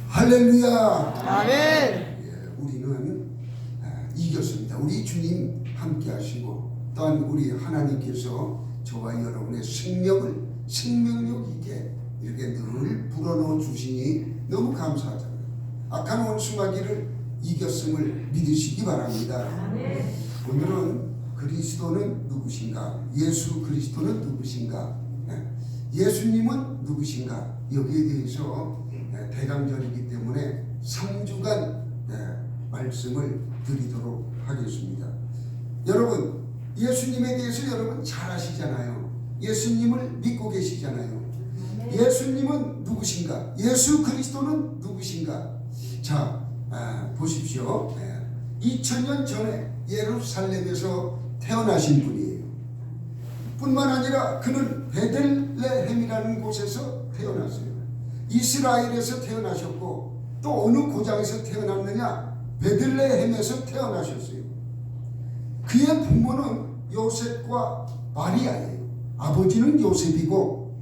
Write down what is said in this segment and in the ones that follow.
할렐루야. 아멘. 우리는 이겼습니다. 우리 주님 함께 하시고 또한 우리 하나님께서 저와 여러분의 생명력 있게 이렇게 늘 불어넣어 주시니 너무 감사하잖아요. 악한 원수마귀를 이겼음을 믿으시기 바랍니다. 아멘. 오늘은 그리스도는 누구신가? 예수 그리스도는 누구신가? 예수님은 누구신가? 여기에 대해서 대강절이기 때문에 3주간 말씀을 드리도록 하겠습니다. 여러분, 예수님에 대해서 여러분 잘 아시잖아요. 예수님을 믿고 계시잖아요. 예수님은 누구신가? 예수 그리스도는 누구신가? 자, 보십시오. 2000년 전에 예루살렘에서 태어나신 분이에요. 뿐만 아니라 그는 베들레헴이라는 곳에서 태어났어요. 이스라엘에서 태어나셨고 또 어느 고장에서 태어났느냐? 베들레헴에서 태어나셨어요. 그의 부모는 요셉과 마리아예요. 아버지는 요셉이고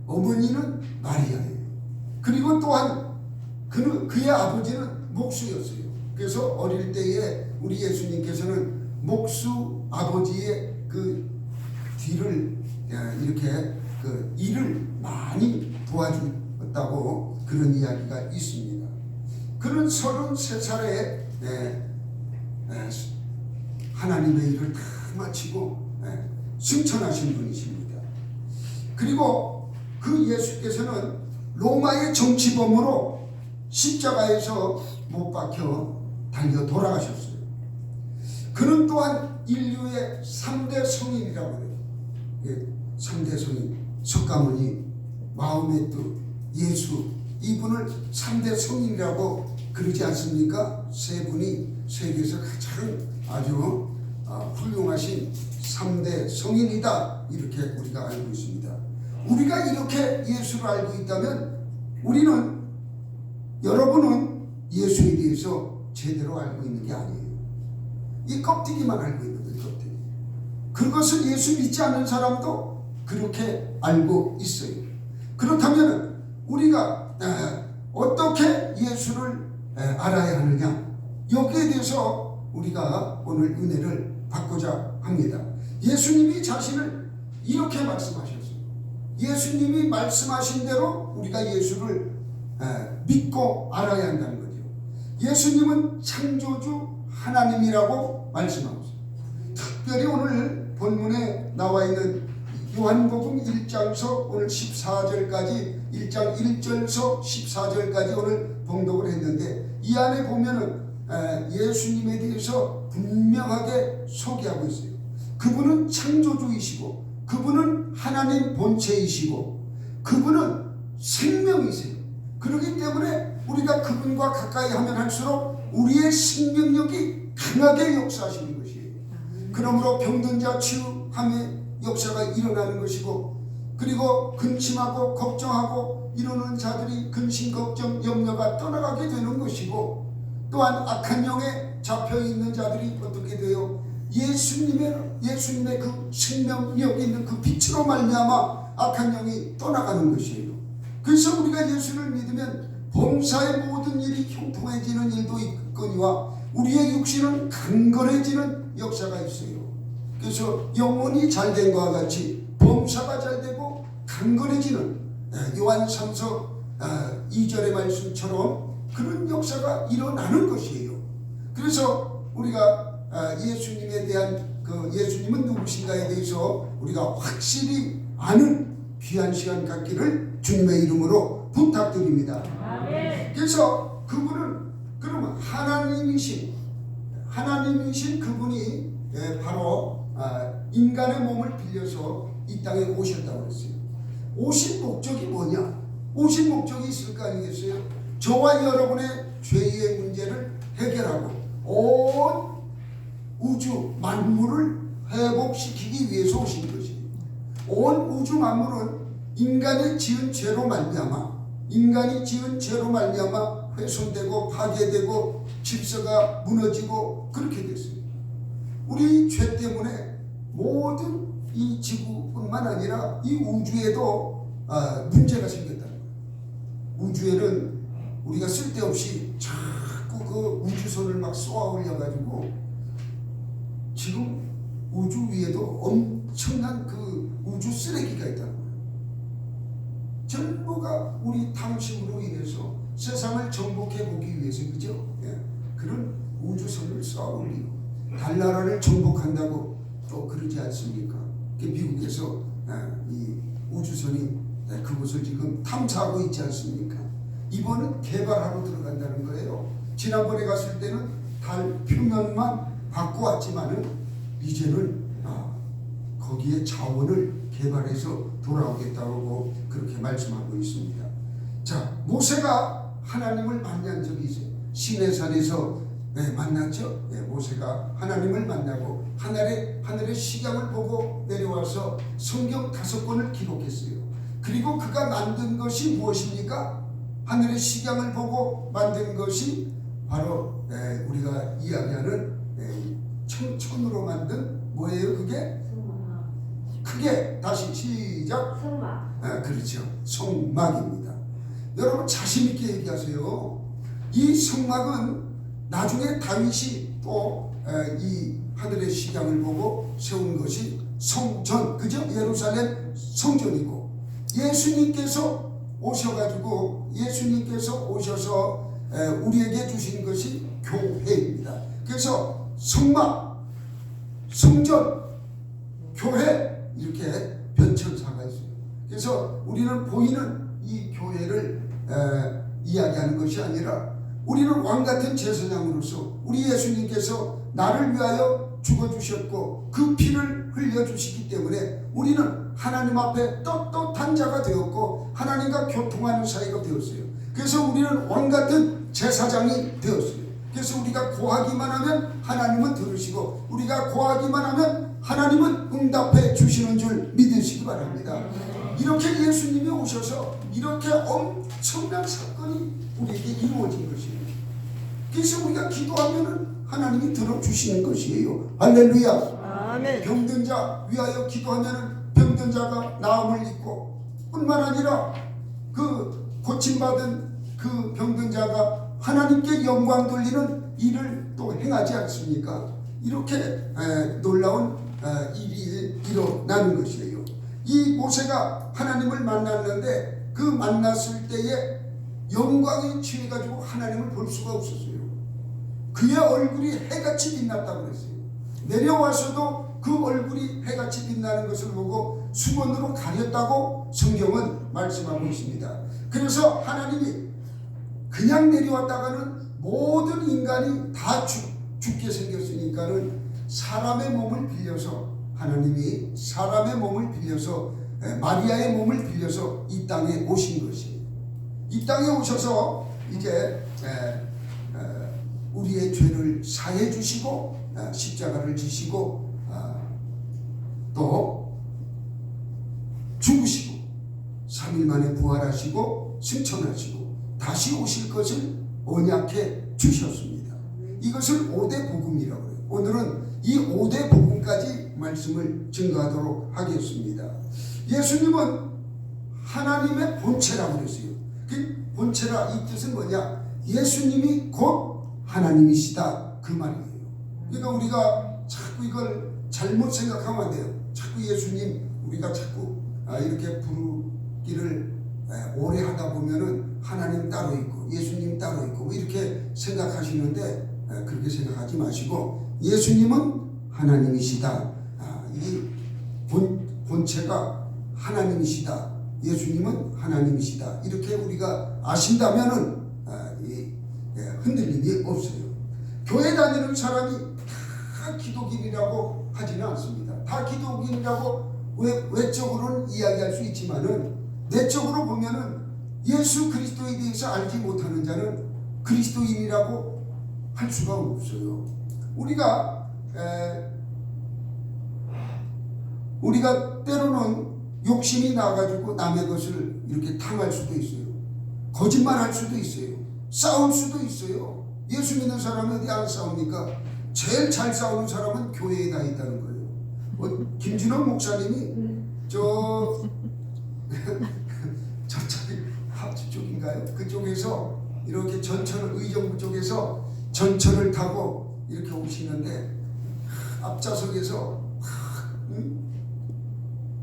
어머니는 마리아예요. 그리고 또한 그의 아버지는 목수였어요. 그래서 어릴 때에 우리 예수님께서는 목수 아버지의 그 뒤를 이렇게 그 일을 많이 도와주었다고 그런 이야기가 있습니다. 그는 33살에 하나님의 일을 다 마치고 승천하신 분이십니다. 그리고 그 예수께서는 로마의 정치범으로 십자가에서 못 박혀 달려 돌아가셨어요. 그는 또한 인류의 3대 성인이라고 해요. 3대 성인, 석가모니, 마호메트, 예수, 이분을 3대 성인이라고 그러지 않습니까? 세 분이 세계에서 가장 아주 훌륭하신 3대 성인이다, 이렇게 우리가 알고 있습니다. 우리가 이렇게 예수를 알고 있다면 우리는, 여러분은 예수에 대해서 제대로 알고 있는 게 아니에요. 이 껍데기만 알고 있는 거예요. 껍데기. 그것을 예수 믿지 않는 사람도 그렇게 알고 있어요. 그렇다면 우리가 어떻게 예수를 알아야 하느냐, 여기에 대해서 우리가 오늘 은혜를 받고자 합니다. 예수님이 자신을 이렇게 말씀하셨어요. 예수님이 말씀하신 대로 우리가 예수를 믿고 알아야 한다는 거죠. 예수님은 창조주 하나님이라고 말씀하고 있습니다. 특별히 오늘 본문에 나와 있는 요한복음 1장서 오늘 14절까지, 1장 1절서 14절까지 오늘 봉독을 했는데, 이 안에 보면은 예수님에 대해서 분명하게 소개하고 있어요. 그분은 창조주이시고, 그분은 하나님 본체이시고, 그분은 생명이세요. 그렇기 때문에 우리가 그분과 가까이 하면 할수록 우리의 생명력이 강하게 역사하시는 것이에요. 그러므로 병든 자 치유함의 역사가 일어나는 것이고, 그리고 근심하고 걱정하고 이러는 자들이 근심, 걱정, 염려가 떠나가게 되는 것이고, 또한 악한 영에 잡혀있는 자들이 어떻게 돼요? 예수님의 그 생명력 있는 그 빛으로 말미암아 악한 영이 떠나가는 것이에요. 그래서 우리가 예수를 믿으면 범사의 모든 일이 형통해지는 일도 있거니와 우리의 육신은 강건해지는 역사가 있어요. 그래서 영혼이 잘된 것과 같이 범사가 잘되고 강건해지는 요한 3서 2절의 말씀처럼 그런 역사가 일어나는 것이에요. 그래서 우리가 예수님에 대한 예수님은 누구신가에 대해서 우리가 확실히 아는 귀한 시간 갖기를 주님의 이름으로 부탁드립니다. 그래서 그분은 그러면 하나님이신 그분이 바로 인간의 몸을 빌려서 이 땅에 오셨다고 했어요. 오신 목적이 뭐냐? 오신 목적이 있을 거 아니겠어요? 저와 여러분의 죄의 문제를 해결하고 온 우주 만물을 회복시키기 위해서 오신 것이에요. 온 우주 만물은 인간이 지은 죄로 말미암아 훼손되고 파괴되고 질서가 무너지고 그렇게 됐어요. 우리 죄 때문에 모든 이 지구뿐만 아니라 이 우주에도 문제가 생겼다는 거예요. 우주에는 우리가 쓸데없이 자꾸 그 우주선을 막 쏘아 올려가지고 지금 우주 위에도 엄청난 그 우주 쓰레기가 있다는 거예요. 전부가 우리 탐심으로 인해서 세상을 정복해 보기 위해서, 그죠? 예. 그런 우주선을 쏘아 올리고 달나라를 정복한다고 또 그러지 않습니까? 미국에서 이 우주선이 그곳을 지금 탐사하고 있지 않습니까? 이번은 개발하러 들어간다는 거예요. 지난번에 갔을 때는 달 표면만 바꿔왔지만은 이제는 거기에 자원을 개발해서 돌아오겠다고 그렇게 말씀하고 있습니다. 자, 모세가 하나님을 만난 적이 있어요. 시내산에서 만났죠. 모세가 하나님을 만나고 하늘의 식양을 보고 내려와서 성경 5권을 기록했어요. 그리고 그가 만든 것이 무엇입니까? 하늘의 식양을 보고 만든 것이 바로 우리가 이야기하는 천으로 만든 뭐예요? 그게? 크게 다시 시작. 성막. 그렇죠. 성막입니다. 여러분 자신 있게 얘기하세요. 이 성막은 나중에 다윗이 또 이 하늘의 식양을 보고 세운 것이 성전, 그죠? 예루살렘 성전이고, 예수님께서 오셔서 우리에게 주신 것이 교회입니다. 그래서 성막, 성전, 교회 이렇게 변천사가 있어요. 그래서 우리는 보이는 이 교회를 이야기하는 것이 아니라 우리는 왕같은 제사장으로서 우리 예수님께서 나를 위하여 죽어주셨고 그 피를 흘려주시기 때문에 우리는 하나님 앞에 떳떳한 자가 되었고 하나님과 교통하는 사이가 되었어요. 그래서 우리는 왕같은 제사장이 되었어요. 그래서 우리가 고하기만 하면 하나님은 들으시고 우리가 고하기만 하면 하나님은 응답해 주시는 줄 믿으시기 바랍니다. 이렇게 예수님이 오셔서 이렇게 엄청난 사건이 우리에게 이루어진 것이에요. 그래서 우리가 기도하면은 하나님이 들어주시는 것이에요. 할렐루야. 아멘. 병든 자 위하여 기도하면은 병든 자가 나음을 입고, 뿐만 아니라 그 고침받은 그 병든 자가 하나님께 영광 돌리는 일을 또 행하지 않습니까? 이렇게 놀라운 일이 일어나는 것이에요. 이 모세가 하나님을 만났는데 그 만났을 때에 영광이 취해가지고 하나님을 볼 수가 없었어요. 그의 얼굴이 해같이 빛났다고 그랬어요. 내려와서도 그 얼굴이 해같이 빛나는 것을 보고 수건으로 가렸다고 성경은 말씀하고 있습니다. 그래서 하나님이 그냥 내려왔다가는 모든 인간이 다 죽게 생겼으니까는 사람의 몸을 빌려서, 하나님이 사람의 몸을 빌려서 마리아의 몸을 빌려서 이 땅에 오신 것이에요. 이 땅에 오셔서 이제 우리의 죄를 사해 주시고 십자가를 지시고 또 죽으시고 3일 만에 부활하시고 승천하시고 다시 오실 것을 언약해 주셨습니다. 이것을 5대 복음이라고 해요. 오늘은 이 5대 복음까지 말씀을 증거하도록 하겠습니다. 예수님은 하나님의 본체라고 그랬어요. 그 본체라 이 뜻은 뭐냐? 예수님이 곧 하나님이시다 그 말이에요. 그러니까 우리가 자꾸 이걸 잘못 생각하면 안 돼요. 자꾸 예수님 우리가 자꾸 이렇게 부르기를 오래 하다 보면은 하나님 따로 있고 예수님 따로 있고 뭐 이렇게 생각하시는데 그렇게 생각하지 마시고 예수님은 하나님이시다. 이 본체가 하나님이시다. 예수님은 하나님이시다. 이렇게 우리가 아신다면은 흔들림이 없어요. 교회 다니는 사람이 다 기독인이라고 하지는 않습니다. 다 기독인이라고 외적으로는 이야기할 수 있지만은 내적으로 보면은 예수 그리스도에 대해서 알지 못하는 자는 그리스도인이라고 할 수가 없어요. 우리가 때로는 욕심이 나가지고 남의 것을 이렇게 탐할 수도 있어요. 거짓말할 수도 있어요. 싸울 수도 있어요. 예수 믿는 사람이 어디 안 싸웁니까? 제일 잘 싸우는 사람은 교회에 다 있다는 거예요. 김준호 목사님이 저쪽이 합주 쪽인가요? 그쪽에서 이렇게 전철을 의정부 쪽에서 전철을 타고 이렇게 오시는데 앞좌석에서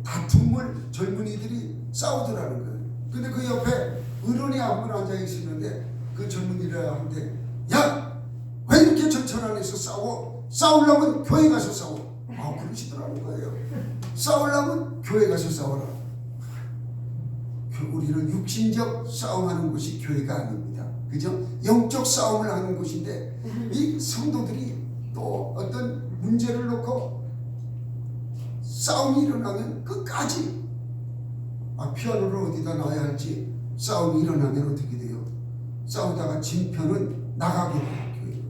다툼을 젊은이들이 싸우더라는 거예요. 근데 그 옆에 어른이 한 분 앉아 있었는데 그 젊은이들한테 야! 왜 이렇게 전철 안에서 싸워? 싸우려면 교회 가서 싸워. 그러시더라는 거예요. 싸우려면 교회 가서 싸워라. 우리는 육신적 싸움하는 곳이 교회가 아닙니다. 그죠? 영적 싸움을 하는 곳인데 이 성도들이 또 어떤 문제를 놓고 싸움이 일어나면 끝까지 피아노를 어디다 놔야 할지 싸움이 일어나면 어떻게 돼요? 싸우다가 진 편은 나가게 돼요.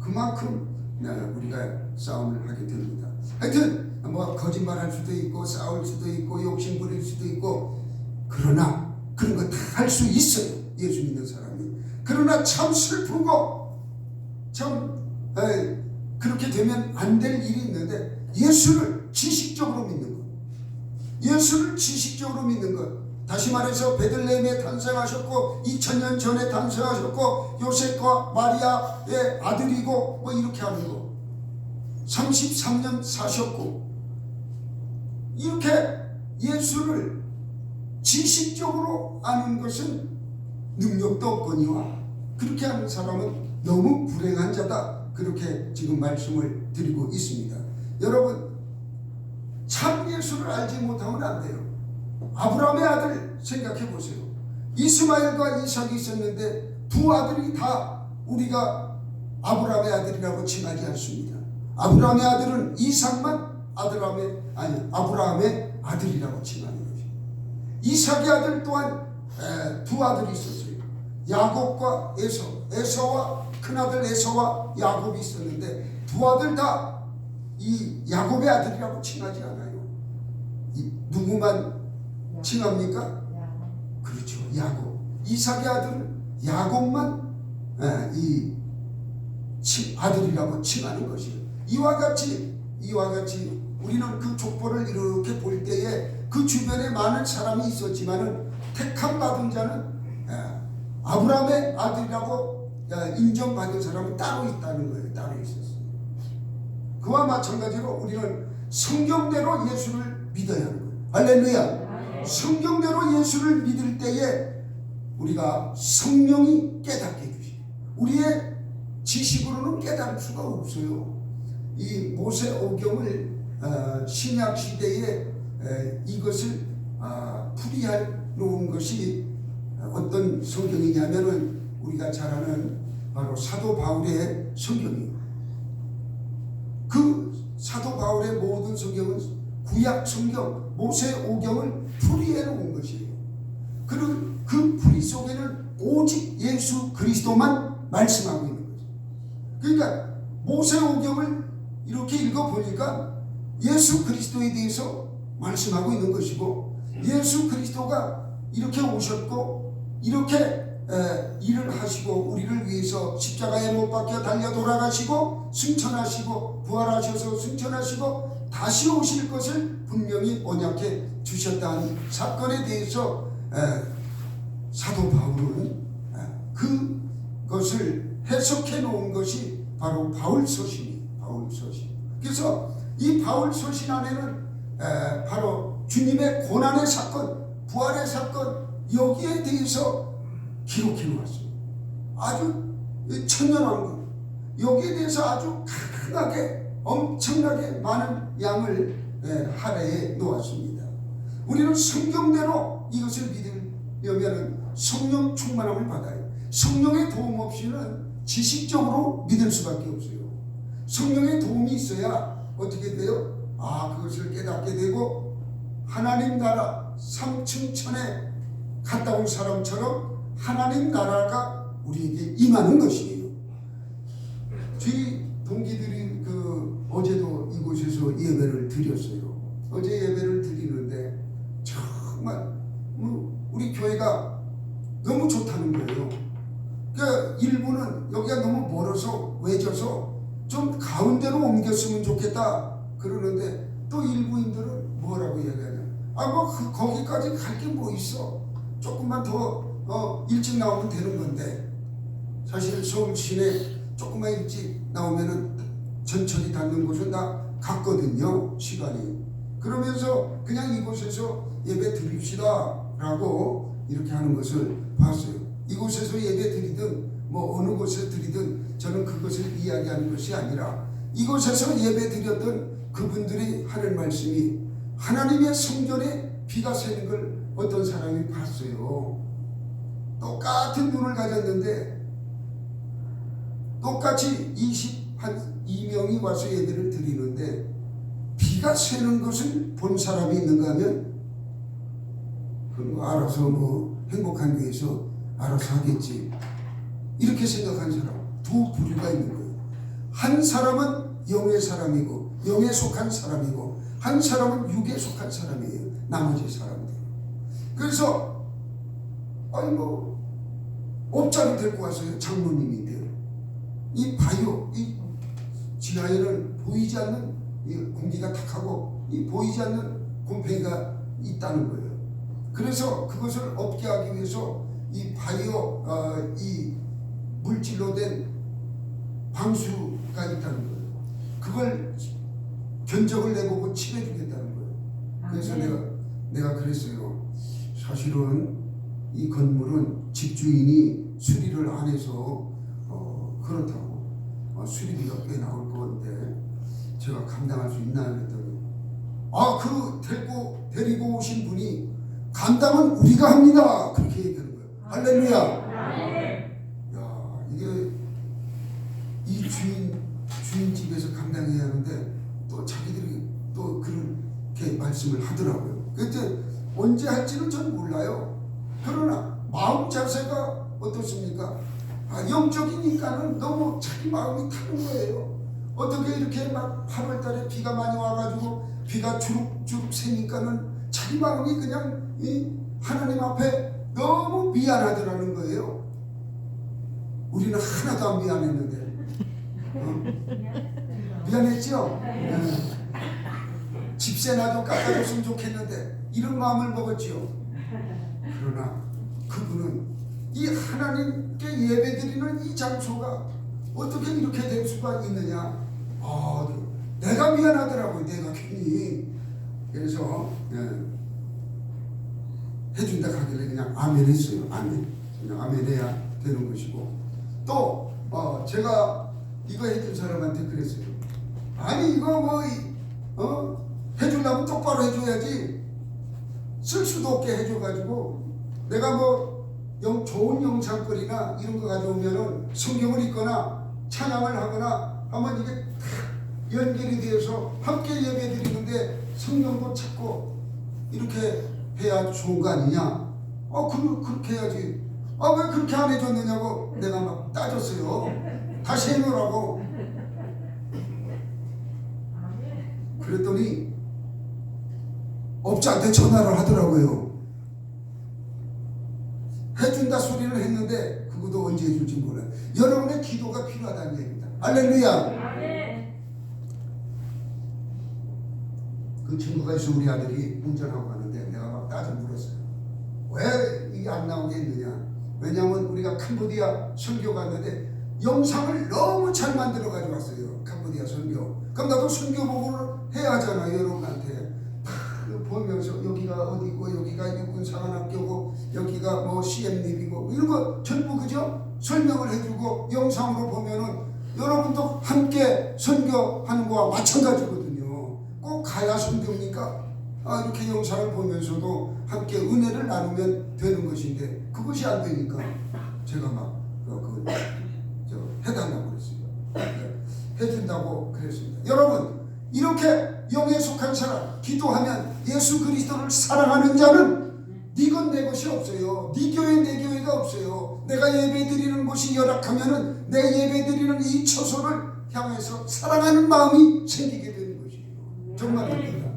그만큼 우리가 싸움을 하게 됩니다. 하여튼 뭐 거짓말할 수도 있고 싸울 수도 있고 욕심 부릴 수도 있고 그러나 그런 거 다 할 수 있어요. 예수 믿는 사람이. 그러나 참 슬프고 참 그렇게 되면 안 될 일이 있는데 예수를 지식적으로 믿는 것. 예수를 지식적으로 믿는 것. 다시 말해서 베들레헴에 탄생하셨고 2000년 전에 탄생하셨고 요셉과 마리아의 아들이고 뭐 이렇게 하는 거. 33년 사셨고 이렇게 예수를 지식적으로 아는 것은 능력도 없거니와 그렇게 하는 사람은 너무 불행한 자다. 그렇게 지금 말씀을 드리고 있습니다. 여러분 참 예수를 알지 못하면 안 돼요. 아브라함의 아들 생각해 보세요. 이스마엘과 이삭이 있었는데 두 아들이 다 우리가 아브라함의 아들이라고 칭하지 않습니다. 아브라함의 아들은 이삭만 아브라함의 아들이라고 칭하는 거죠. 이삭의 아들 또한 두 아들이 있었어요. 야곱과 에서와 큰아들 에서와 야곱이 있었는데 두 아들 다 이 야곱의 아들이라고 칭하지 않아요. 누구만 칭합니까? 그렇죠. 야곱. 이삭의 아들은 야곱만 이 아들이라고 칭하는 것이에요. 이와 같이 우리는 그 족보를 이렇게 볼 때에 그 주변에 많은 사람이 있었지만은 택함 받은 자는 아브라함의 아들이라고 인정받은 사람은 따로 있다는 거예요. 따로 있었어요. 그와 마찬가지로 우리는 성경대로 예수를 믿어야 하는 거예요. 할렐루야. 성경대로 예수를 믿을 때에 우리가 성령이 깨닫게 해주시고 우리의 지식으로는 깨달을 수가 없어요. 이 모세오경을 신약 시대에 이것을 풀이해 놓은 것이 어떤 성경이냐면은 우리가 잘 아는 바로 사도 바울의 성경이에요. 그 사도 바울의 모든 성경은 구약 성경 모세오경을 풀이해 놓은 것이에요. 그 풀이 속에는 오직 예수 그리스도만 말씀하고 있는 거죠. 그러니까 모세오경을 이렇게 읽어보니까 예수 그리스도에 대해서 말씀하고 있는 것이고 예수 그리스도가 이렇게 오셨고 이렇게 일을 하시고 우리를 위해서 십자가에 못 박혀 달려 돌아가시고 승천하시고 부활하셔서 승천하시고 다시 오실 것을 분명히 언약해 주셨다는 사건에 대해서 사도 바울은 그것을 해석해 놓은 것이 바로 바울서신이에요. 바울서신. 그래서 이 바울서신 안에는 바로 주님의 고난의 사건, 부활의 사건 여기에 대해서 기록해 놓았어요. 아주 천년왕국 여기에 대해서 아주 강하게 엄청나게 많은 양을 할애해 놓았습니다. 우리는 성경대로 이것을 믿으려면 성령 충만함을 받아요. 성령의 도움 없이는 지식적으로 믿을 수밖에 없어요. 성령의 도움이 있어야 어떻게 돼요? 그것을 깨닫게 되고 하나님 나라 3층 천에 갔다 온 사람처럼 하나님 나라가 우리에게 임하는 것이에요. 저희 동기들이 어제도 이곳에서 예배를 드렸어요. 어제 예배를 드리는데 정말 우리 교회가 너무 좋다는 거예요. 그러니까 일부는 여기가 너무 멀어서 외져서 좀 가운데로 옮겼으면 좋겠다 그러는데 또 일부인들은 뭐라고 얘기하냐? 거기까지 갈 게 뭐 있어? 조금만 더 일찍 나오면 되는 건데 사실 서울 시내 조금만 일찍 나오면은 전철이 닿는 곳은 다 갔거든요, 시간이. 그러면서 그냥 이곳에서 예배 드립시다 라고 이렇게 하는 것을 봤어요. 이곳에서 예배 드리든 뭐 어느 곳에 드리든 저는 그것을 이야기하는 것이 아니라 이곳에서 예배 드렸던 그분들이 하는 말씀이 하나님의 성전에 비가 새는 걸 어떤 사람이 봤어요. 똑같은 눈을 가졌는데 똑같이 22명이 와서 예배를 드리는데 비가 새는 것을 본 사람이 있는가 하면 그럼 알아서 뭐 행복한 교회에서 알아서 하겠지 이렇게 생각한 사람 두 부류가 있는 거예요. 한 사람은 영의 사람이고 영에 속한 사람이고 한 사람은 육에 속한 사람이에요. 나머지 사람들. 그래서 아니 뭐 업자를 데리고 왔어요. 장로님인데요. 이 바이오 이 지하에는 보이지 않는 이 공기가 탁하고 이 보이지 않는 곰팡이가 있다는 거예요. 그래서 그것을 없게 하기 위해서 이 바이오 이 물질로 된 방수가 있다는 거예요. 그걸 견적을 내보고 칠해주겠다는 거예요. 그래서 내가 그랬어요. 사실은 이 건물은 집주인이 수리를 안 해서 그렇다고 수리비가 꽤 나올 건데 제가 감당할 수 있나 그랬더니 그 데리고 오신 분이 감당은 우리가 합니다 그렇게 얘기하는 거예요. 할렐루야. 야 이게 이 주인 집에서 감당해야 하는데 또 자기들이 또 그렇게 말씀을 하더라고요. 그때 언제 할지는 전 몰라요. 그러나 마음 자세가 어떻습니까? 영적이니까는 너무 자기 마음이 타는 거예요. 어떻게 이렇게 막 8월달에 비가 많이 와가지고 비가 주룩주룩 새니까는 자기 마음이 그냥 하나님 앞에 너무 미안하더라는 거예요. 우리는 하나도 안 미안했는데 미안했죠? 집세나도 깎아줬으면 좋겠는데 이런 마음을 먹었지요. 그러나 그분은 이 하나님께 예배드리는 이 장소가 어떻게 이렇게 될 수가 있느냐. 내가 미안하더라고요. 내가 괜히. 그래서 해준다 하길래 그냥 아멘 했어요. 아멘. 그냥 아멘 해야 되는 것이고 또 제가 이거 해준 사람한테 그랬어요. 아니 이거 해주려면 똑바로 해줘야지 쓸 수도 없게 해줘가지고 내가 좋은 영상거리나 이런 거 가져오면은 성경을 읽거나 찬양을 하거나 하면 이게 다 연결이 되어서 함께 예배 드리는데 성경도 찾고 이렇게 해야 좋은 거 아니냐. 그렇게 해야지. 왜 그렇게 안 해줬느냐고 내가 막 따졌어요. 다시 해놓으라고. 그랬더니 업자한테 전화를 하더라고요. 해준다 소리를 했는데 그것도 언제 해줄지 몰라요. 여러분의 기도가 필요하다는 얘기입니다. 할렐루야. 그 친구가 있어 우리 아들이 운전하고 가는데 내가 막 따져 물었어요. 왜 이게 안 나오게 했느냐. 왜냐하면 우리가 캄보디아 선교 갔는데 영상을 너무 잘 만들어 가지고 왔어요. 캄보디아 선교. 그럼 나도 선교 보고를 해야 하잖아요. 여러분한테 보면서 여기가 어디고 여기가 육군사관학교고 여기가 뭐 CM립이고 이런 거 전부 그죠? 설명을 해주고 영상으로 보면은 여러분도 함께 선교하는 거와 마찬가지거든요. 꼭 가야 선교입니까? 이렇게 영상을 보면서도 함께 은혜를 나누면 되는 것인데 그것이 안 되니까 제가 막 해달라고 그랬어요. 해준다고 그랬습니다. 여러분 이렇게 영에 속한 사람 기도하면 예수 그리스도를 사랑하는 자는 네 것 내 것이 없어요. 네 교회 내 교회가 없어요. 내가 예배 드리는 곳이 열악하면은 내 예배 드리는 이 처소를 향해서 사랑하는 마음이 생기게 되는 것이에요. 정말입니다.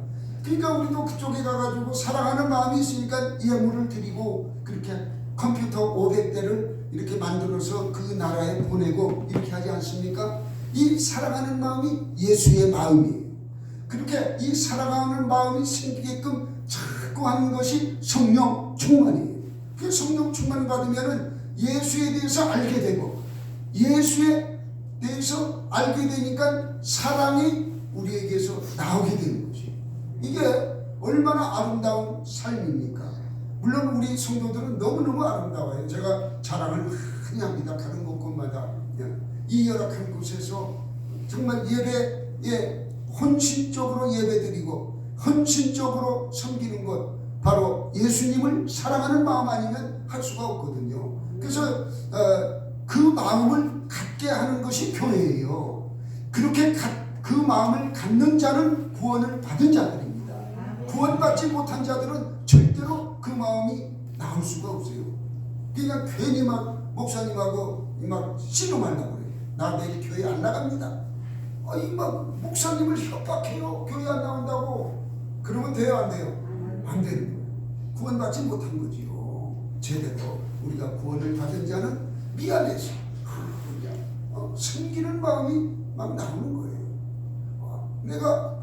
그러니까 우리도 그쪽에 가가지고 사랑하는 마음이 있으니까 예물을 드리고 그렇게 컴퓨터 500대를 이렇게 만들어서 그 나라에 보내고 이렇게 하지 않습니까? 이 사랑하는 마음이 예수의 마음이에요. 그렇게 이 사랑하는 마음이 생기게끔 자꾸 하는 것이 성령 충만이에요. 그 성령 충만 받으면은 예수에 대해서 알게 되고 예수에 대해서 알게 되니까 사랑이 우리에게서 나오게 되는 거지. 이게 얼마나 아름다운 삶입니까? 물론 우리 성도들은 너무너무 아름다워요. 제가 자랑을 많이 합니다. 가는 곳곳마다 이 열악한 곳에서 정말 예배에 헌신적으로 예배드리고 헌신적으로 섬기는 것, 바로 예수님을 사랑하는 마음 아니면 할 수가 없거든요. 그래서 그 마음을 갖게 하는 것이 교회예요. 그렇게 그 마음을 갖는 자는 구원을 받은 자들입니다. 구원받지 못한 자들은 절대로 그 마음이 나올 수가 없어요. 그냥 괜히 막 목사님하고 막 씨름하려고 그래요. 나 내일 교회 안 나갑니다. 막 목사님을 협박해요. 교회 안 나온다고. 그러면 돼요, 안 돼요? 안 되는 거예요. 구원받지 못한 거지요. 제대로 우리가 구원을 받은 자는 미안해서 섬기는 마음이 막 나오는 거예요. 내가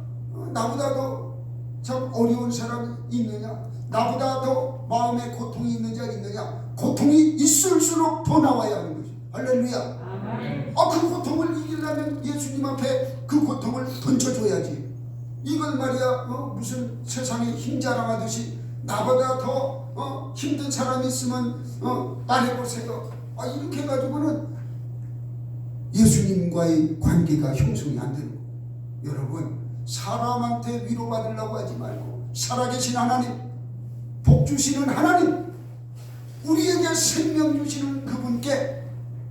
나보다 더 참 어려운 사람이 있느냐? 나보다 더 마음에 고통이 있는 자 있느냐? 고통이 있을수록 더 나와야 하는 거지. 할렐루야. 그 고통을 이기려면 예수님 앞에 그 고통을 던져줘야지. 이걸 말이야 무슨 세상에 힘 자랑하듯이 나보다 더 힘든 사람이 있으면 말해보세요. 이렇게 해가지고는 예수님과의 관계가 형성이 안 되는 거예요. 여러분, 사람한테 위로받으려고 하지 말고 살아계신 하나님, 복 주시는 하나님, 우리에게 생명 주시는 그분께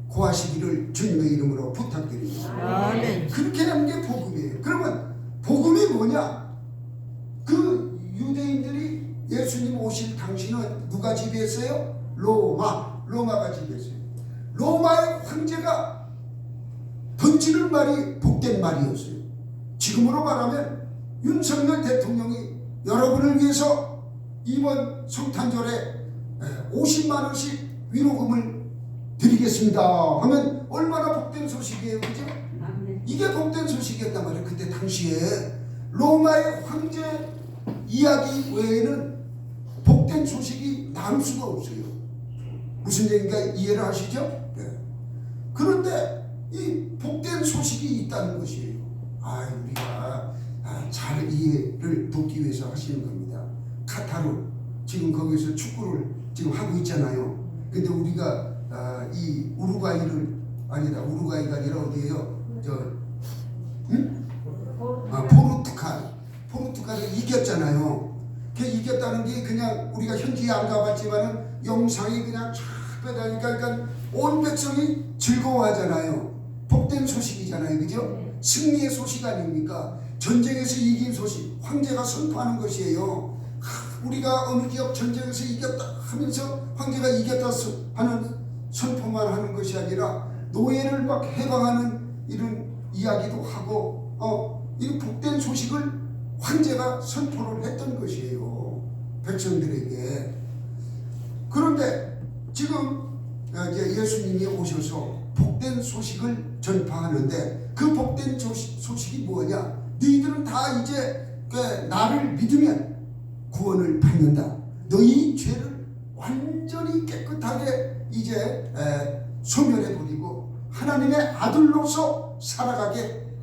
구하시기를 주님의 이름으로 부탁드립니다. 아멘. 그렇게 하는 게 복음이에요. 그러면 복음이 뭐냐? 그 유대인들이 예수님 오실 당시는 누가 지배했어요? 로마가 지배했어요. 로마의 황제가 던지는 말이 복된 말이었어요. 지금으로 말하면 윤석열 대통령이 여러분을 위해서 이번 성탄절에 50만 원씩 위로금을 드리겠습니다 하면 얼마나 복된 소식이에요, 그죠? 이게 복된 소식이었단 말이에요. 그때 당시에 로마의 황제 이야기 외에는 복된 소식이 나올 수가 없어요. 무슨 얘기인가 이해를 하시죠? 네. 그런데 이 복된 소식이 있다는 것이에요. 우리가 잘 이해를 돕기 위해서 하시는 겁니다. 카타르 지금 거기서 축구를 지금 하고 있잖아요. 근데 우리가 이 우루과이가 아니라 어디예요? 포르투갈을 이겼잖아요. 그 이겼다는 게 그냥 우리가 현지에 안 가봤지만은 영상이 그냥 쫙 빼다니까 그러니까 온 백성이 즐거워하잖아요. 복된 소식이잖아요, 그죠? 승리의 소식 아닙니까? 전쟁에서 이긴 소식, 황제가 선포하는 것이에요. 우리가 어느 지역 전쟁에서 이겼다 하면서 황제가 이겼다 하는 선포만 하는 것이 아니라 노예를 막 해방하는 이런 이야기도 하고 이 복된 소식을 황제가 선포를 했던 것이에요, 백성들에게. 그런데 지금 이제 예수님이 오셔서 복된 소식을 전파하는데 그 복된 소식이 뭐냐? 너희들은 다 이제 나를 믿으면 구원을 받는다. 너희 죄를 완전히 깨끗하게 이제 소멸해버리고 하나님의 아들로서 살아가게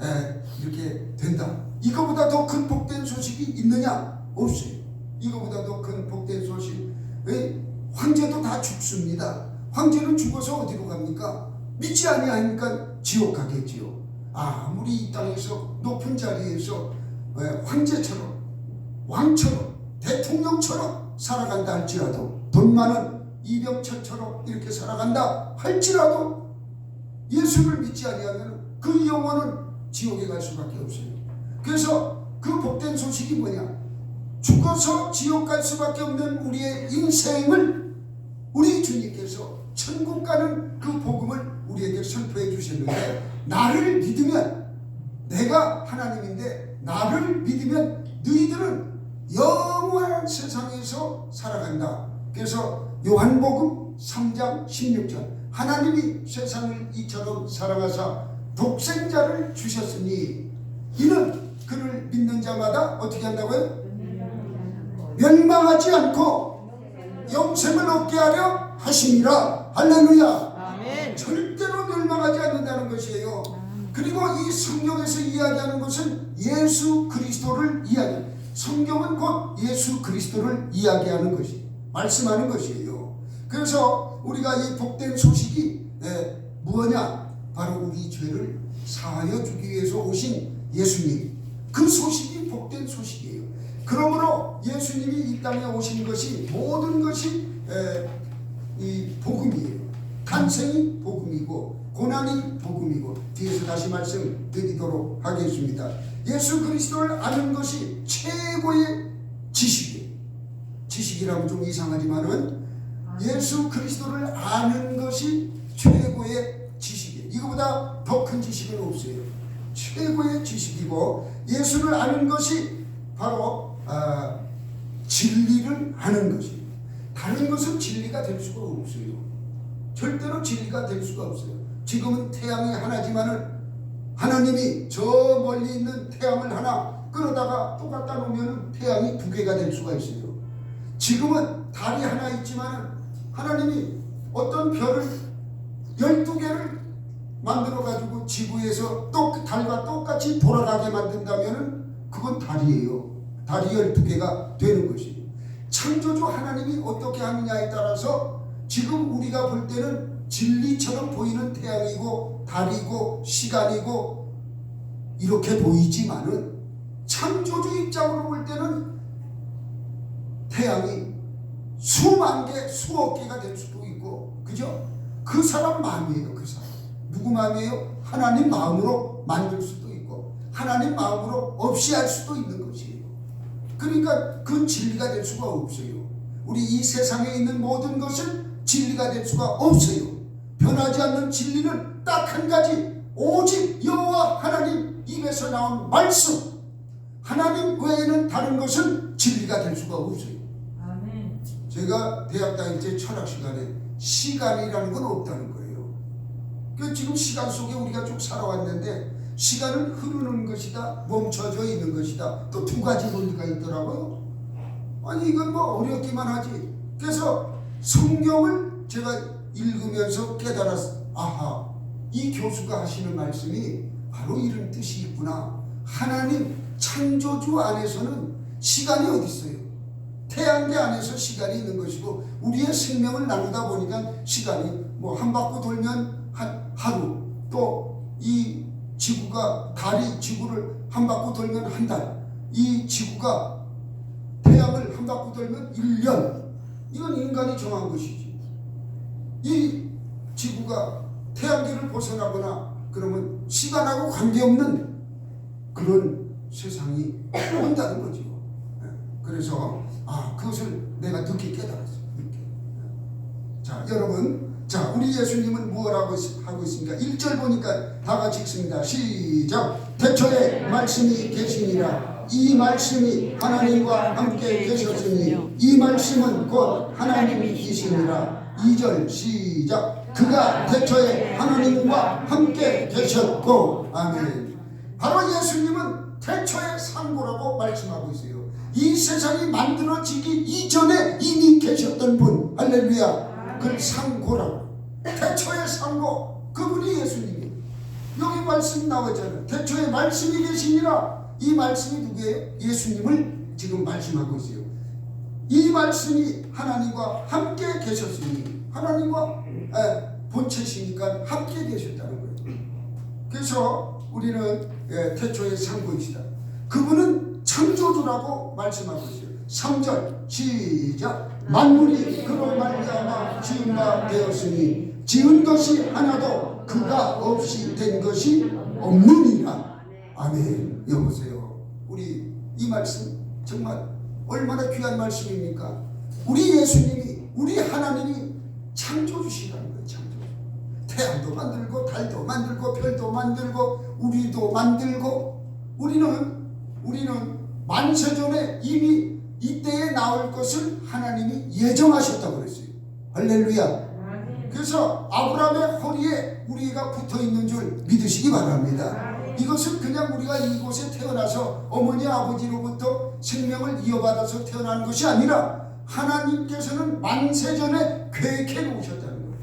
이렇게 된다. 이거보다 더 큰 복된 소식이 있느냐? 없어요. 이거보다 더 큰 복된 소식. 황제도 다 죽습니다. 황제는 죽어서 어디로 갑니까? 믿지 아니하니까 지옥 가겠지요. 아무리 이 땅에서 높은 자리에서 황제처럼 왕처럼 대통령처럼 살아간다 할지라도, 돈 많은 이병철처럼 이렇게 살아간다 할지라도 예수를 믿지 아니하면 그 영혼은 지옥에 갈 수밖에 없어요. 그래서 그 복된 소식이 뭐냐? 죽어서 지옥 갈 수밖에 없는 우리의 인생을 우리 주님께서 천국 가는 그 복음을 우리에게 선포해 주셨는데, 나를 믿으면, 내가 하나님인데 나를 믿으면 너희들은 영원한 세상에서 살아간다. 그래서 요한복음 3장 16절, 하나님이 세상을 이처럼 사랑하사 독생자를 주셨으니 이는 그를 믿는 자마다 어떻게 한다고요? 멸망하지 않고 영생을 얻게 하려 하심이라. 할렐루야. 아멘. 절대로 멸망하지 바로 이 성경에서 이야기하는 것은 예수 그리스도를 이야기합니다. 성경은 곧 예수 그리스도를 이야기하는 것이 말씀하는 것이에요. 그래서 우리가 이 복된 소식이 무엇냐? 바로 우리 죄를 사하여 주기 위해서 오신 예수님, 그 소식이 복된 소식이에요. 그러므로 예수님이 이 땅에 오신 것이 모든 것이 이 복음이에요. 탄생이 복음이고 고난이 복음이고, 뒤에서 다시 말씀드리도록 하겠습니다. 예수 그리스도를 아는 것이 최고의 지식이에요. 지식이라면 좀 이상하지만은 예수 그리스도를 아는 것이 최고의 지식이에요. 이거보다 더 큰 지식은 없어요. 최고의 지식이고, 예수를 아는 것이 바로 진리를 아는 것이에요. 다른 것은 진리가 될 수가 없어요. 절대로 진리가 될 수가 없어요. 지금은 태양이 하나지만은 하나님이 저 멀리 있는 태양을 하나 끌어다가 또 갖다 놓으면 태양이 두 개가 될 수가 있어요. 지금은 달이 하나 있지만은 하나님이 어떤 별을 12개를 만들어 가지고 지구에서 또 달과 똑같이 돌아가게 만든다면은 그건 달이에요. 달이 12개가 되는 것이에요. 창조주 하나님이 어떻게 하느냐에 따라서 지금 우리가 볼 때는 진리처럼 보이는 태양이고 달이고 시간이고 이렇게 보이지만은 창조주 입장으로 볼 때는 태양이 수만 개, 수억 개가 될 수도 있고, 그죠? 그 사람 마음이에요. 그 사람 누구 마음이에요? 하나님 마음으로 만들 수도 있고 하나님 마음으로 없이 할 수도 있는 것이에요. 그러니까 그 진리가 될 수가 없어요. 우리 이 세상에 있는 모든 것은 진리가 될 수가 없어요. 변하지 않는 진리는 딱 한 가지, 오직 여호와 하나님 입에서 나온 말씀, 하나님 외에는 다른 것은 진리가 될 수가 없어요. 아멘. 제가 대학 다닐 때 철학 시간에 시간이라는 건 없다는 거예요. 지금 시간 속에 우리가 쭉 살아왔는데 시간은 흐르는 것이다, 멈춰져 있는 것이다, 또 두 가지 논리가 있더라고요. 아니 이건 뭐 어렵기만 하지. 그래서 성경을 제가 읽으면서 깨달았어. 아하, 이 교수가 하시는 말씀이 바로 이런 뜻이 있구나. 하나님 창조주 안에서는 시간이 어디 있어요? 태양계 안에서 시간이 있는 것이고, 우리의 생명을 나누다 보니까 시간이 뭐 한 바퀴 돌면 한 하루, 또 이 지구가, 달이 지구를 한 바퀴 돌면 한 달, 이 지구가 태양을 한 바퀴 돌면 1년. 이건 인간이 정한 것이지. 이 지구가 태양계를 벗어나거나 그러면 시간하고 관계없는 그런 세상이 온다는 거죠. 그래서 그것을 내가 늦게 깨달았어요. 늦게. 자, 여러분, 자, 우리 예수님은 무엇하고 하고 있습니까? 1절 보니까 다 같이 읽습니다. 시작. 태초에 말씀이 계시니라. 이 말씀이 하나님과 함께 계셨으니 이 말씀은 곧 하나님이시니라. 2절 시작. 그가 태초에 하나님과 함께 계셨고. 아멘. 바로 예수님은 태초의 상고라고 말씀하고 있어요. 이 세상이 만들어지기 이전에 이미 계셨던 분. 할렐루야. 그 상고라고. 태초의 상고, 그분이 예수님이에요. 여기 말씀 나오잖아요. 태초에 말씀이 계시니라. 이 말씀이 누구예요? 예수님을 지금 말씀하고 있어요. 이 말씀이 하나님과 함께 계셨으니, 하나님과 본체시니까 함께 계셨다는 거예요. 그래서 우리는 태초의 상고이시다. 그분은 창조주라고 말씀하고 있어요. 3절 시작. 만물이 그로 말미암아 지은 바 되었으니 지은 것이 하나도 그가 없이 된 것이 없느니라. 아멘. 여보세요. 우리 이 말씀 정말 얼마나 귀한 말씀입니까? 우리 예수님이, 우리 하나님이 창조주시라는 거예요. 창조주. 태양도 만들고 달도 만들고 별도 만들고 우리도 만들고, 우리는 만세전에 이미 이때에 나올 것을 하나님이 예정하셨다고 그랬어요. 할렐루야. 그래서 아브라함의 허리에 우리가 붙어있는 줄 믿으시기 바랍니다. 이것은 그냥 우리가 이곳에 태어나서 어머니 아버지로부터 생명을 이어받아서 태어난 것이 아니라 하나님께서는 만세전에 계획해 놓으셨다는 거예요.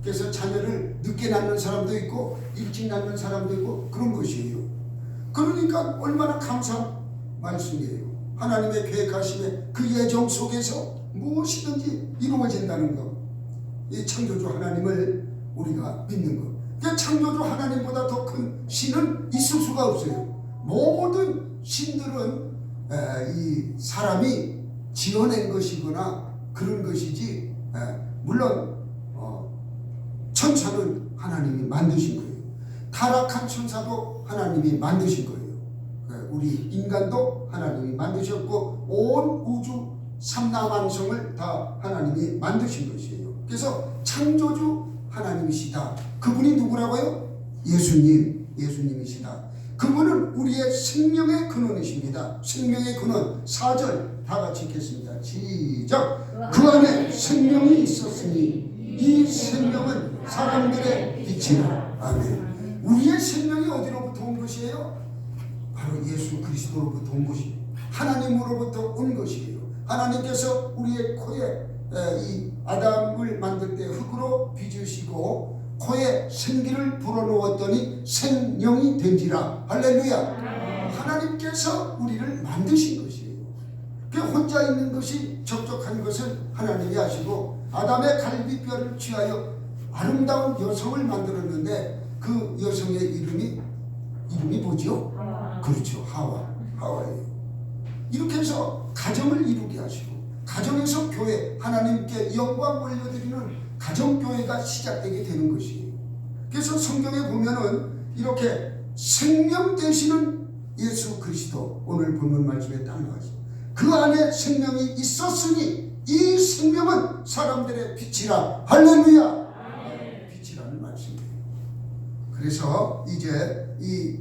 그래서 자녀를 늦게 낳는 사람도 있고 일찍 낳는 사람도 있고 그런 것이에요. 그러니까 얼마나 감사한 말씀이에요. 하나님의 계획하심의 그 예정 속에서 무엇이든지 이루어진다는 것. 이 창조주 하나님을 우리가 믿는 것. 그러니까 창조주 하나님보다 더 큰 신은 있을 수가 없어요. 모든 신들은 이 사람이 지어낸 것이거나 그런 것이지, 물론 천사는 하나님이 만드신 거예요. 타락한 천사도 하나님이 만드신 거예요. 우리 인간도 하나님이 만드셨고 온 우주 삼라만성을 다 하나님이 만드신 것이에요. 그래서 창조주 하나님이시다. 그분이 누구라고요? 예수님이시다. 그분은 우리의 생명의 근원이십니다. 생명의 근원 4절 다 같이 읽겠습니다. 시작. 그 안에 생명이 있었으니 이 생명은 사람들의 빛이라. 아멘. 우리의 생명이 어디로부터 온 것이에요? 바로 예수 그리스도로부터 온 것이에요. 하나님으로부터 온 것이에요. 하나님께서 우리의 코에 이 아담을 만들 때 흙으로 빚으시고 코에 생기를 불어넣었더니 생명이 된지라. 할렐루야. 하나님께서 우리를 만드신 것이에요. 그 혼자 있는 것이 적적한 것을 하나님이 아시고 아담의 갈비뼈를 취하여 아름다운 여성을 만들었는데 그 여성의 이름이 뭐죠? 그렇죠. 하와예요. 이렇게 해서 가정을 이루게 하시고 가정에서 교회, 하나님께 영광 올려드리는 가정교회가 시작되게 되는 것이에요. 그래서 성경에 보면은 이렇게 생명 되시는 예수 그리스도, 오늘 본문 말씀에 딱 나와있어요. 그 안에 생명이 있었으니 이 생명은 사람들의 빛이라. 할렐루야. 빛이라는 말씀이에요. 그래서 이제 이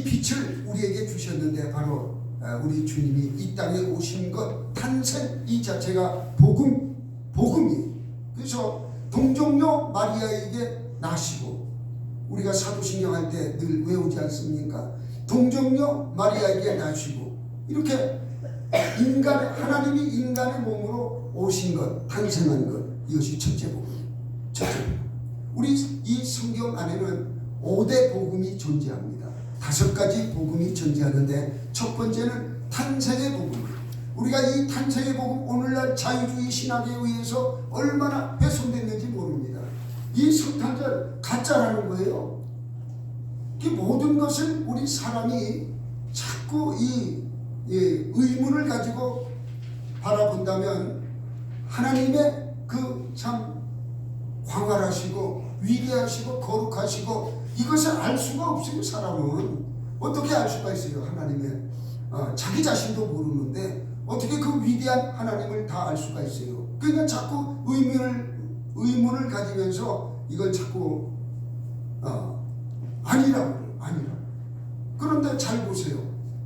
빛을 우리에게 주셨는데 바로 우리 주님이 이 땅에 오신 것, 탄생 이 자체가 복음이에요. 그래서 동정녀 마리아에게 나시고, 우리가 사도신경 할 때 늘 외우지 않습니까? 동정녀 마리아에게 나시고, 이렇게 하나님이 인간의 몸으로 오신 것, 탄생한 것, 이것이 첫째 복음이에요. 첫째 복음. 우리 이 성경 안에는 5대 복음이 존재합니다. 5가지 복음이 존재하는데 첫 번째는 탄생의 복음. 우리가 이 탄생의 복음, 오늘날 자유주의 신학에 의해서 얼마나 훼손됐는지 모릅니다. 이 성탄절 가짜라는 거예요. 이 모든 것을 우리 사람이 자꾸 이 의문을 가지고 바라본다면 하나님의 그 참 광활하시고 위대하시고 거룩하시고 이것을 알 수가 없어요. 사람은 어떻게 알 수가 있어요? 하나님의 자기 자신도 모르는데 어떻게 그 위대한 하나님을 다 알 수가 있어요? 그러니까 자꾸 의문을 가지면서 이걸 자꾸 아니라고. 그런데 잘 보세요.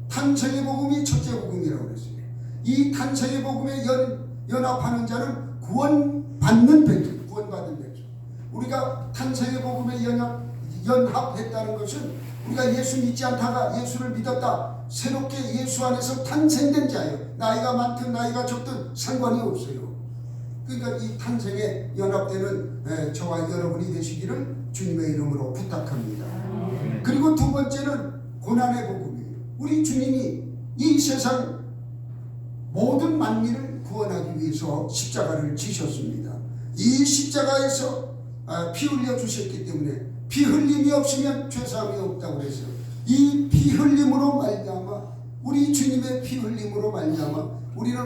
탄생의 복음이 첫째 복음이라고 그랬어요. 이 탄생의 복음에 연합하는 자는 구원받는 백성, 구원받은 백성. 우리가 탄생의 복음에 연합했다는 것은 우리가 예수 믿지 않다가 예수를 믿었다, 새롭게 예수 안에서 탄생된 자예요. 나이가 많든 나이가 적든 상관이 없어요. 그러니까 이 탄생에 연합되는 저와 여러분이 되시기를 주님의 이름으로 부탁합니다. 그리고 두 번째는 고난의 복음이에요. 우리 주님이 이 세상 모든 만민을 구원하기 위해서 십자가를 지셨습니다. 이 십자가에서 피 흘려 주셨기 때문에 피 흘림이 없으면 죄사함이 없다고 그랬어요. 이 피 흘림으로 말미암아, 우리 주님의 피 흘림으로 말미암아 우리는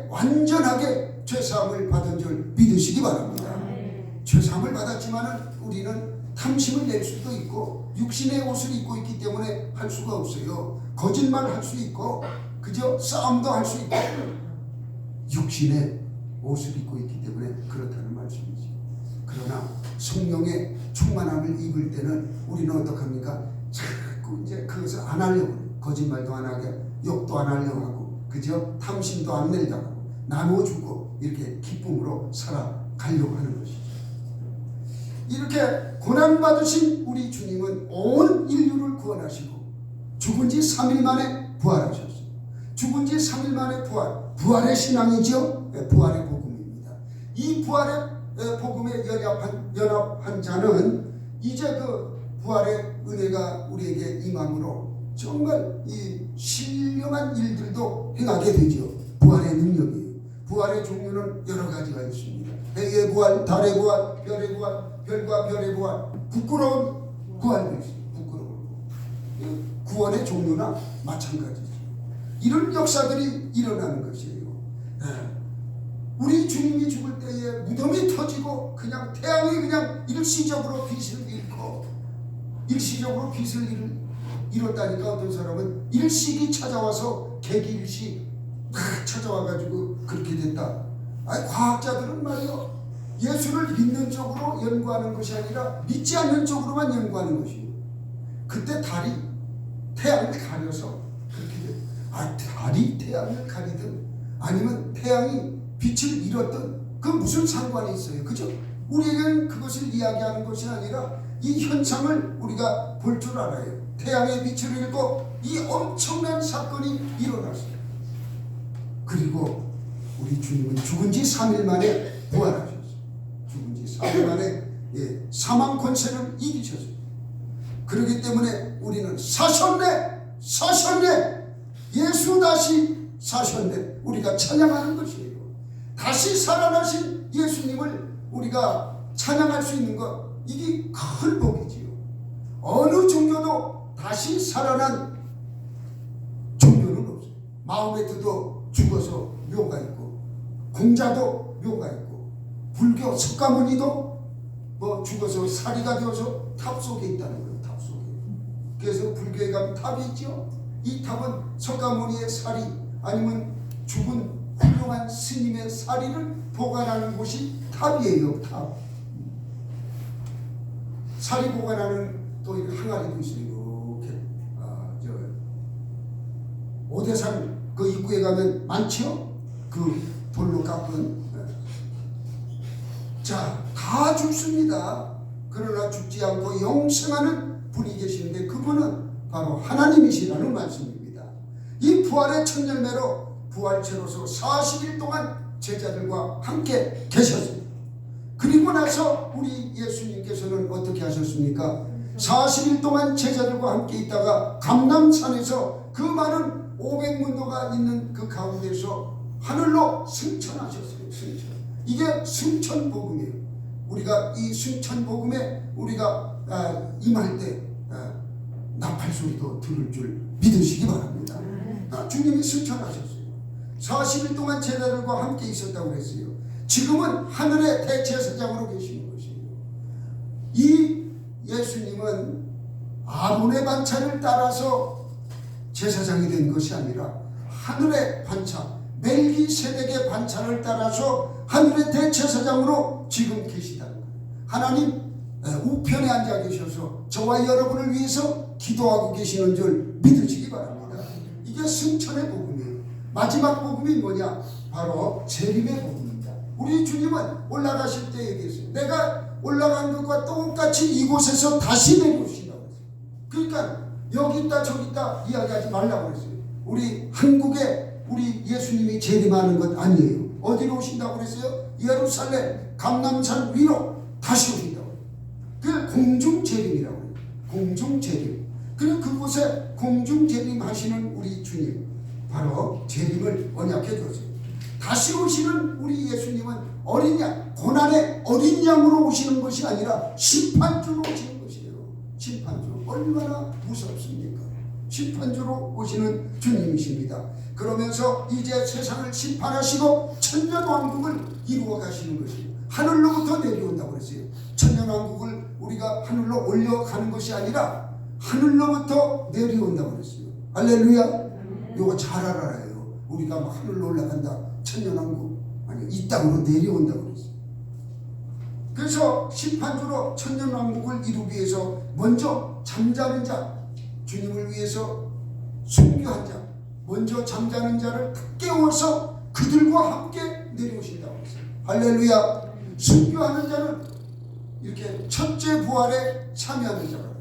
완전하게 죄사함을 받은 줄 믿으시기 바랍니다. 죄사함을 받았지만은 우리는 탐심을 낼 수도 있고 육신의 옷을 입고 있기 때문에 할 수가 없어요. 거짓말 할 수 있고 그저 싸움도 할 수 있고 육신의 옷을 입고 있기 때문에 그렇다는 말씀이죠. 그러나 성령의 충만함을 입을 때는 우리는 어떡합니까? 자꾸 이제 그것을 안 하려고 해요. 거짓말도 안 하게, 욕도 안 하려고 하고, 그죠? 탐심도 안 내려고 하고, 나눠주고 이렇게 기쁨으로 살아가려고 하는 것이죠. 이렇게 고난받으신 우리 주님은 온 인류를 구원하시고 죽은 지 3일 만에 부활하셨어요. 죽은 지 3일 만에 부활의 신앙이죠. 부활의 복음입니다. 이 부활의 복음에 연합한 자는 이제 그 부활의 은혜가 우리에게 임함으로 정말 이 신령한 일들도 행하게 되죠. 부활의 능력이. 부활의 종류는 여러 가지가 있습니다. 해의 부활, 달의 부활, 별의 부활, 별과 별의 부활, 부끄러운 부활도 있습니다. 부끄러운 구원의 종류나 마찬가지죠. 이런 역사들이 일어나는 것이에요. 우리 주님이 죽을 때에 무덤이 터지고 그냥 태양이 그냥 일시적으로 빛을 잃고 일시적으로 빛을 잃었다니까 어떤 사람은 일식이 찾아와서 개기일식 찾아와가지고 그렇게 됐다. 아니, 과학자들은 말이요, 예수를 믿는 쪽으로 연구하는 것이 아니라 믿지 않는 쪽으로만 연구하는 것이에요. 그때 달이 태양을 가려서 그렇게 돼. 달이 태양을 가리든 아니면 태양이 빛을 잃었든 그 무슨 상관이 있어요? 그죠? 우리에게는 그것을 이야기하는 것이 아니라 이 현상을 우리가 볼 줄 알아요. 태양의 빛을 잃고 이 엄청난 사건이 일어났어요. 그리고 우리 주님은 죽은 지 3일 만에 부활하셨어요. 죽은 지 3일 만에 사망 권세를 이기셨어요. 그렇기 때문에 우리는 사셨네, 사셨네, 예수 다시 사셨네, 우리가 찬양하는 것이에요. 다시 살아나신 예수님을 우리가 찬양할 수 있는 것, 이게 큰 복이지요. 어느 종교도 다시 살아난 종교는 없어요. 마호메트도 죽어서 묘가 있고, 공자도 묘가 있고, 불교 석가모니도 뭐 죽어서 사리가 되어서 탑 속에 있다는 거예요. 탑 속에. 그래서 불교에 가면 탑이 있죠. 이 탑은 석가모니의 사리 아니면 죽은 훌륭한 스님의 사리를 보관하는 곳이 탑이에요. 탑. 사리 보관하는 또 항아리도 있어요. 이렇게 오대산 그 입구에 가면 많죠. 그 돌로 깎은. 자, 다 죽습니다. 그러나 죽지 않고 영생하는 분이 계시는데 그분은 바로 하나님이시라는 말씀입니다. 이 부활의 첫 열매로 부활체로서 40일 동안 제자들과 함께 계셨습니다. 그리고 나서 우리 예수님께서는 어떻게 하셨습니까? 40일 동안 제자들과 함께 있다가 감람산에서 그 많은 500문도가 있는 그 가운데서 하늘로 승천하셨어요. 승천. 이게 승천복음이에요. 우리가 이 승천복음에 우리가 임할 때 나팔 소리도 들을 줄 믿으시기 바랍니다. 주님이 승천하셨어요. 40일 동안 제자들과 함께 있었다고 그랬어요. 지금은 하늘의 대제사장으로 계시는 것이에요. 이 예수님은 아론의 반차를 따라서 제사장이 된 것이 아니라 하늘의 반차, 멜기세덱의 반차를 따라서 하늘의 대제사장으로 지금 계시다는 거예요. 하나님 우편에 앉아 계셔서 저와 여러분을 위해서 기도하고 계시는 줄 믿으시기 바랍니다. 이게 승천의 복음이에요. 마지막 복음이 뭐냐? 바로 재림의 복음입니다. 우리 주님은 올라가실 때 얘기했어요. 내가 올라간 것과 똑같이 이곳에서 다시 내려오신다고 했어요. 그러니까 여기 있다 저기 있다 이야기하지 말라고 했어요. 우리 한국에 우리 예수님이 재림하는 것 아니에요. 어디로 오신다고 그랬어요? 예루살렘 감람산 위로 다시 오신다고 해요. 그 공중재림이라고 해요. 공중재림. 그리고 그곳에 공중재림 하시는 우리 주님, 바로 재림을 언약해 줬어요. 다시 오시는 우리 예수님은 어린 양, 고난의 어린 양으로 오시는 것이 아니라 심판주로 오시는 것이에요. 심판주. 얼마나 무섭습니까? 심판주로 오시는 주님이십니다. 그러면서 이제 세상을 심판하시고 천년왕국을 이루어 가시는 것이에요. 하늘로부터 내려온다고 그랬어요. 천년왕국을 우리가 하늘로 올려가는 것이 아니라 하늘로부터 내려온다고 그랬어요. 할렐루야. 요거 잘 알아요. 우리가 막 하늘로 올라간다, 천년왕국, 아니 이 땅으로 내려온다고 그랬어요. 그래서 심판주로 천년왕국을 이루기 위해서 먼저 잠자는 자, 주님을 위해서 순교한 자, 먼저 잠자는 자를 깨워서 그들과 함께 내려오신다고 했어요. 할렐루야. 순교하는 자는 이렇게 첫째 부활에 참여하는 자가 돼요.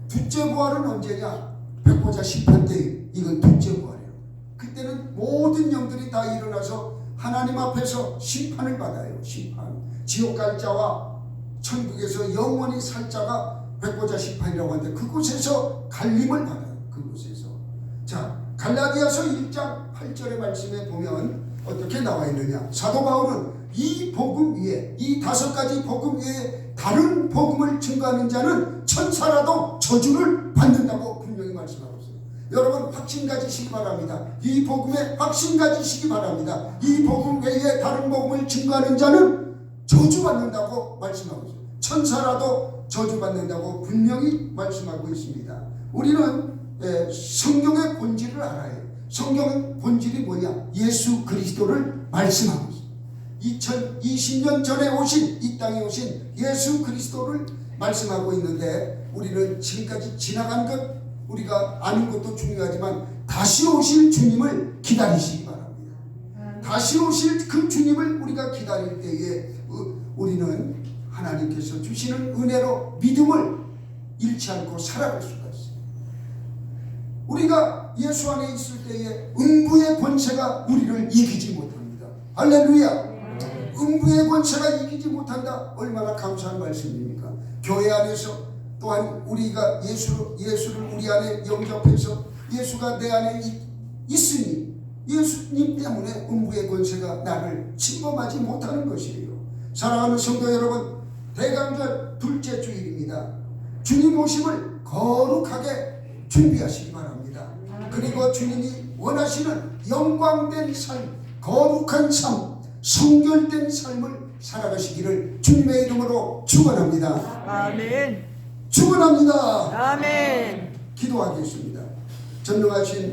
둘째 부활은 언제냐? 백보자 심판 때 이건 둘째 부활이에요. 그때는 모든 영들이 다 일어나서 하나님 앞에서 심판을 받아요. 심판. 지옥 갈 자와 천국에서 영원히 살 자가 백보자 심판이라고 하는데 그곳에서 갈림을 받아요. 그곳에서. 자, 갈라디아서 1장 8절의 말씀에 보면 어떻게 나와 있느냐. 사도 바울은 이 복음 위에, 이 5가지 복음 위에 다른 복음을 증거하는 자는 천사라도 저주를 받는다고 분명히 말씀하고 있어요. 여러분 확신 가지시기 바랍니다. 이 복음에 확신 가지시기 바랍니다. 이 복음 외에 다른 복음을 증거하는 자는 저주받는다고 말씀하고 있어요. 천사라도 저주받는다고 분명히 말씀하고 있습니다. 우리는 성경의 본질을 알아요. 성경의 본질이 뭐냐? 예수 그리스도를 말씀하고 있어요. 2020년 전에 오신, 이 땅에 오신 예수 그리스도를 말씀하고 있는데 우리는 지금까지 지나간 것 우리가 아는 것도 중요하지만 다시 오실 주님을 기다리시기 바랍니다. 다시 오실 그 주님을 우리가 기다릴 때에 우리는 하나님께서 주시는 은혜로 믿음을 잃지 않고 살아갈 수가 있어요. 우리가 예수 안에 있을 때에 음부의 권세가 우리를 이기지 못합니다. 할렐루야. 음부의 권세가 이기지 못한다. 얼마나 감사한 말씀입니까? 교회 안에서 또한 우리가 예수를 우리 안에 영접해서 예수가 내 안에 있으니 예수님 때문에 음부의 권세가 나를 침범하지 못하는 것이에요. 사랑하는 성도 여러분, 대강절 둘째 주일입니다. 주님 오심을 거룩하게 준비하시기 바랍니다. 그리고 주님이 원하시는 영광된 삶, 거룩한 삶, 성결된 삶을 살아가시기를 주님의 이름으로 축원합니다. 아멘. 축원합니다. 아멘. 기도하겠습니다. 전능하신